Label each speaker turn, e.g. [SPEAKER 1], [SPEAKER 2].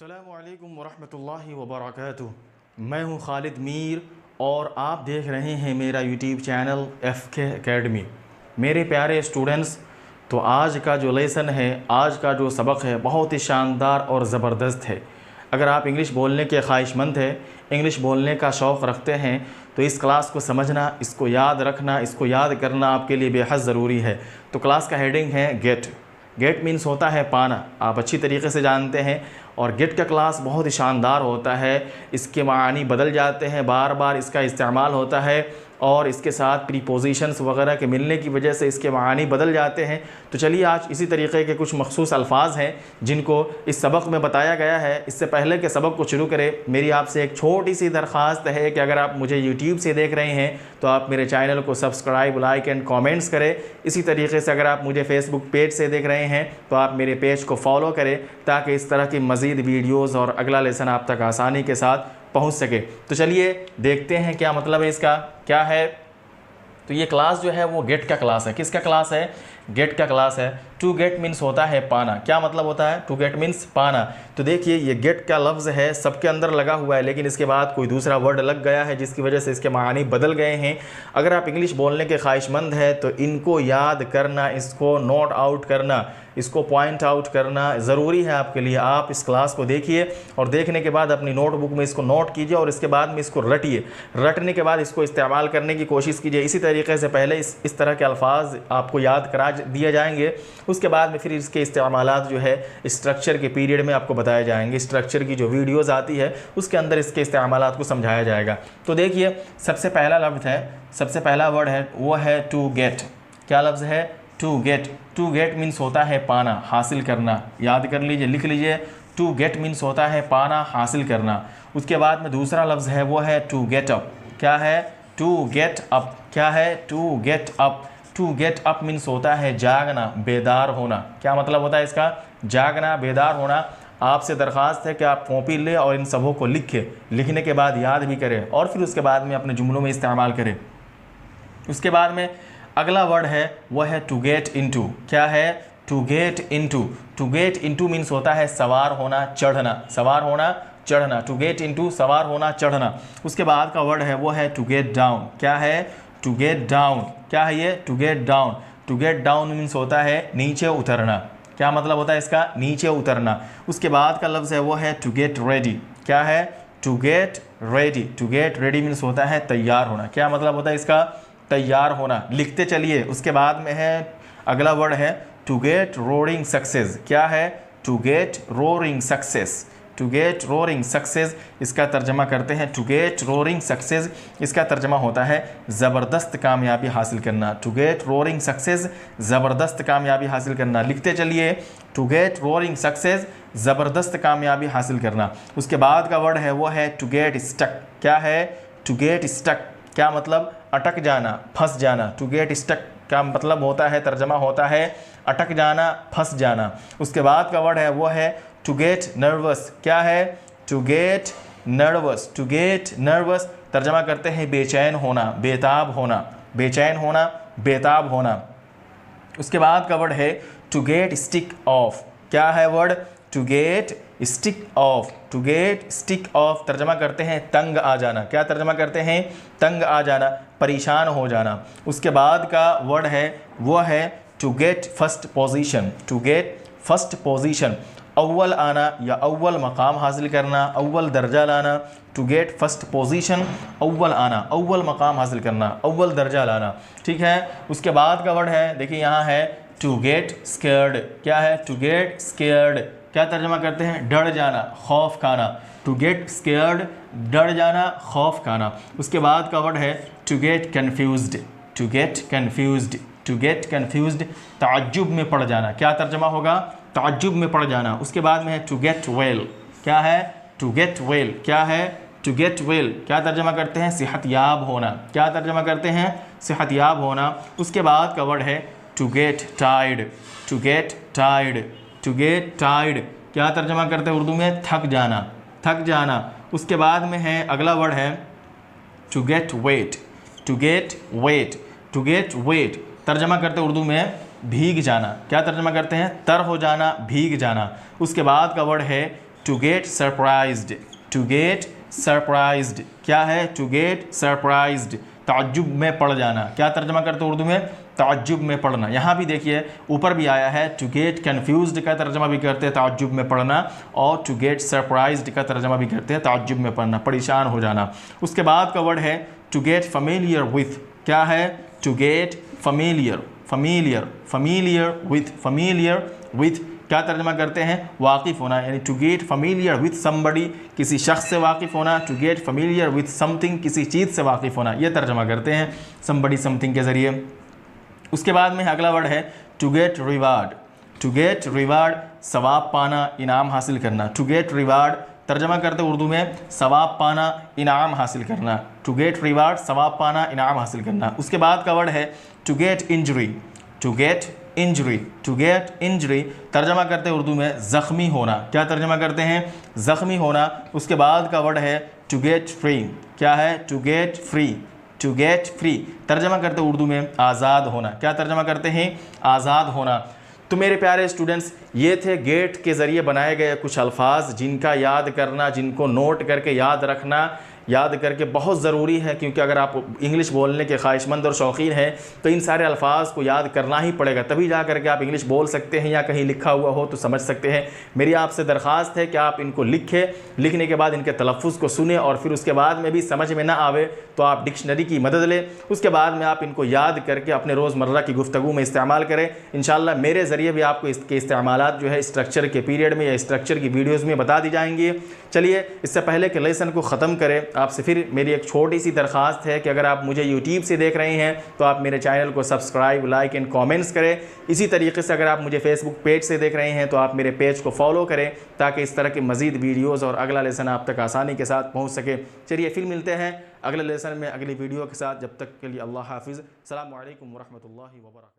[SPEAKER 1] अस्सलामुअलैकुम वरहमतुल्लाहि वबरकातुहू। मैं हूं खालिद मीर और आप देख रहे हैं मेरा यूट्यूब चैनल FK एकेडमी। मेरे प्यारे स्टूडेंट्स, तो आज का जो लेसन है, आज का जो सबक है, बहुत ही शानदार और ज़बरदस्त है। अगर आप इंग्लिश बोलने के ख्वाहिशमंद हैं, इंग्लिश बोलने का शौक़ रखते हैं, तो इस क्लास को समझना, इसको याद रखना, इसको याद करना आपके लिए बेहद ज़रूरी है। तो क्लास का हेडिंग है गेट। गेट मीन्स होता है पाना, आप अच्छी तरीके से जानते हैं। और गेट का क्लास बहुत ही शानदार होता है, इसके मानी बदल जाते हैं, बार बार इसका इस्तेमाल होता है और इसके साथ प्रीपोजिशंस वगैरह के मिलने की वजह से इसके मानी बदल जाते हैं। तो चलिए आज इसी तरीके के कुछ मखसूस अल्फाज हैं जिनको इस सबक में बताया गया है। इससे पहले के सबक को शुरू करें, मेरी आपसे एक छोटी सी दरख्वास्त है कि अगर आप मुझे यूट्यूब से देख रहे हैं तो आप मेरे चैनल को सब्सक्राइब, लाइक एंड कॉमेंट्स करें। इसी तरीके से अगर आप मुझे फेसबुक पेज से देख रहे हैं तो आप मेरे पेज को फॉलो करें ताकि इस तरह की मज़ीद वीडियोज़ और अगला लेसन आप तक आसानी के साथ पहुंच सके। तो चलिए देखते हैं क्या मतलब है इसका, क्या है। तो ये क्लास जो है वो गेट का क्लास है। किसका क्लास है? गेट का क्लास है। टू गेट मीन्स होता है पाना। क्या मतलब होता है? टू गेट मीन्स पाना। तो देखिए ये गेट का लफ्ज़ है, सबके अंदर लगा हुआ है, लेकिन इसके बाद कोई दूसरा वर्ड लग गया है जिसकी वजह से इसके मानी बदल गए हैं। अगर आप इंग्लिश बोलने के ख्वाहिशमंद हैं तो इनको याद करना, इसको नोट आउट करना, इसको पॉइंट आउट करना ज़रूरी है आपके लिए। आप इस क्लास को देखिए और देखने के बाद अपनी नोटबुक में इसको नोट कीजिए और इसके बाद में इसको रटिए। रटने के बाद इसको इस्तेमाल करने की कोशिश कीजिए। इसी तरीके से पहले इस तरह के अल्फाज आपको याद करा दिए जाएंगे, उसके बाद में फिर इसके इस्तेमालात जो है स्ट्रक्चर के पीरियड में आपको बताए जाएंगे। स्ट्रक्चर की जो वीडियोज़ आती है उसके अंदर इसके इस्तेमालात को समझाया जाएगा। तो देखिए सबसे पहला लफ्ज़ है, सबसे पहला वर्ड है वो है टू गेट। क्या लफ्ज़ है? To get. To get means होता है पाना, हासिल करना। याद कर लीजिए, लिख लीजिए। टू गेट मीन्स होता है पाना, हासिल करना। उसके बाद में दूसरा लफ्ज़ है वो है टू गेट अप। क्या है? To get up. क्या है? To get up. To get up means होता है जागना, बेदार होना। क्या मतलब होता है इसका? जागना, बेदार होना। आपसे दरख्वास्त है कि आप कॉपी लें और इन सबों को लिखें, लिखने के बाद याद भी करें और फिर उसके बाद में अपने जुमलों में इस्तेमाल करें। उसके बाद में अगला वर्ड है वह है टू गेट इनटू। क्या है? To get into. To get into means होता है सवार होना, चढ़ना। सवार होना, चढ़ना। टू गेट इनटू, सवार होना, चढ़ना। उसके बाद का वर्ड है वो है टू गेट डाउन। क्या है? To get down. क्या है ये? To get down. To get down means होता है नीचे उतरना। क्या मतलब होता है इसका? नीचे उतरना। उसके बाद का लफ्ज़ है वो है टू गेट रेडी। क्या है? To get ready. To get ready means होता है तैयार होना। क्या मतलब होता है इसका? तैयार होना। लिखते चलिए। उसके बाद में है अगला वर्ड है टू गेट रोरिंग सक्सेस। क्या है? To get roaring success. To get roaring success, इसका तर्जमा करते हैं टू गेट रोरिंग सक्सेस, इसका तर्जमा होता है ज़बरदस्त कामयाबी हासिल करना। टू गेट रोरिंग सक्सेस, ज़बरदस्त कामयाबी हासिल करना। लिखते चलिए। टू गेट रोरिंग सक्सेस, ज़बरदस्त कामयाबी हासिल करना। उसके बाद का वर्ड है वो है टू गेट स्टक। क्या है? To get stuck. क्या मतलब? अटक जाना, फंस जाना। टू गेट स्टक का मतलब होता है, तर्जमा होता है अटक जाना, फंस जाना। उसके बाद का वर्ड है वो है टू गेट नर्वस। क्या है? To get nervous. To get nervous, तर्जमा करते हैं बेचैन होना, बेताब होना। बेचैन होना, बेताब होना। उसके बाद का वर्ड है टू गेट स्टिक ऑफ। क्या है word? To get stick off. To get stick off, तर्जमा करते हैं तंग आ जाना। क्या तर्जमा करते हैं? तंग आ जाना, परेशान हो जाना। उसके बाद का वर्ड है वो है to get first position. To get first position, अव्वल आना या अव्वल मकाम हासिल करना, अव्वल दर्जा लाना। टू गेट फर्स्ट पोजीशन, अव्वल आना, अव्वल मकाम हासिल करना, अव्वल दर्जा लाना। ठीक है। उसके बाद का वर्ड है, देखिए यहाँ है टू गेट स्केयर्ड। क्या है? To get scared. क्या तर्जमा करते हैं? डर जाना, खौफ खाना। टू गेट स्केयर्ड, डर जाना, खौफ खाना। उसके बाद का वर्ड है to get confused. To get confused. To get confused, ताज्जुब में पड़ जाना। क्या तर्जमा होगा? ताज्जुब में पड़ जाना। उसके बाद में है टू गेट वेल। क्या है? To get well. क्या है? To get well. क्या तर्जमा करते हैं? सेहतयाब होना। क्या तर्जमा करते हैं? सेहतयाब होना। उसके बाद का वर्ड है to get tired. To get tired. To get tired, क्या तर्जमा करते हैं उर्दू में? थक जाना, थक जाना। उसके बाद में है अगला वर्ड है to get wet. To get wet. To get wet, तर्जमा करते हैं उर्दू में भीग जाना। क्या तर्जमा करते हैं? तर हो जाना, भीग जाना। उसके बाद का वर्ड है to get surprised, to get surprised क्या है? टू गेट सरप्राइज्ड, ताज्जुब में पड़ जाना। क्या तर्जमा करते हैं उर्दू में? ताज्जुब में पड़ना। यहाँ भी देखिए ऊपर भी आया है, टू गेट कन्फ्यूज्ड का तर्जमा भी करते हैं ताज्जुब में पड़ना, और टू गेट सरप्राइज्ड का तर्जमा भी करते हैं ताज्जुब में पड़ना, परेशान हो जाना। उसके बाद का वर्ड है टू गेट फैमिलियर विथ। क्या है? To get familiar, familiar, familiar with, familiar with क्या तर्जमा करते हैं? वाकिफ़ होना, यानी to get familiar with somebody, किसी शख्स से वाकिफ़ होना। To get familiar with something, किसी चीज़ से वाकिफ़ होना, ये तर्जमा करते हैं समबडी समथिंग के ज़रिए। उसके बाद में अगला वर्ड है to get reward, to get reward सवाब पाना, इनाम हासिल करना। टू गेट रिवार्ड तर्जमा करते उर्दू में सवाब पाना, इनाम हासिल करना। टू गेट रिवार्ड सवाब पाना, इनाम हासिल करना। उसके बाद का वर्ड है to get injury, to get injury, to get injury तर्जमा करते हैं उर्दू में ज़ख्मी होना। क्या तर्जमा करते हैं? ज़ख्मी होना। उसके बाद का वर्ड है टू गेट फ्री। क्या है? To get free, to get free तर्जमा करते हैं उर्दू में आज़ाद होना। क्या तर्जमा करते हैं? आज़ाद होना। तो मेरे प्यारे स्टूडेंट्स, ये थे गेट के ज़रिए बनाए गए कुछ अल्फाज जिनका याद करना, जिनको नोट करके याद रखना, याद करके बहुत ज़रूरी है, क्योंकि अगर आप इंग्लिश बोलने के ख्वाहिशमंद और शौकीन हैं तो इन सारे अल्फाज को याद करना ही पड़ेगा, तभी जा करके आप इंग्लिश बोल सकते हैं, या कहीं लिखा हुआ हो तो समझ सकते हैं। मेरी आपसे दरख्वास्त है कि आप इनको लिखें, लिखने के बाद इनके तलफ़्फ़ुज़ को सुने, और फिर उसके बाद में भी समझ में ना आवे तो आप डिक्शनरी की मदद लें। उसके बाद में आप इनको याद करके अपने रोज़मर्रा की गुफ्तगू में इस्तेमाल करें। इंशाअल्लाह मेरे ज़रिए भी आपको इसके इस्तेमालात जो है स्ट्रक्चर के पीरियड में या स्ट्रक्चर की वीडियोज़ में बता दी जाएंगी। चलिए, इससे पहले कि लेसन को ख़त्म करें, आपसे फिर मेरी एक छोटी सी दरख्वास्त है कि अगर आप मुझे यूट्यूब से देख रहे हैं तो आप मेरे चैनल को सब्सक्राइब, लाइक एंड कमेंट्स करें। इसी तरीके से अगर आप मुझे फेसबुक पेज से देख रहे हैं तो आप मेरे पेज को फॉलो करें, ताकि इस तरह के मज़ीद वीडियोज़ और अगला लेसन आप तक आसानी के साथ पहुँच सके। चलिए फिर मिलते हैं अगले लेसन में अगली वीडियो के साथ। जब तक के लिए अल्लाह हाफिज़। अस्सलामु अलैकुम व रहमतुल्लाहि व बरकातहू।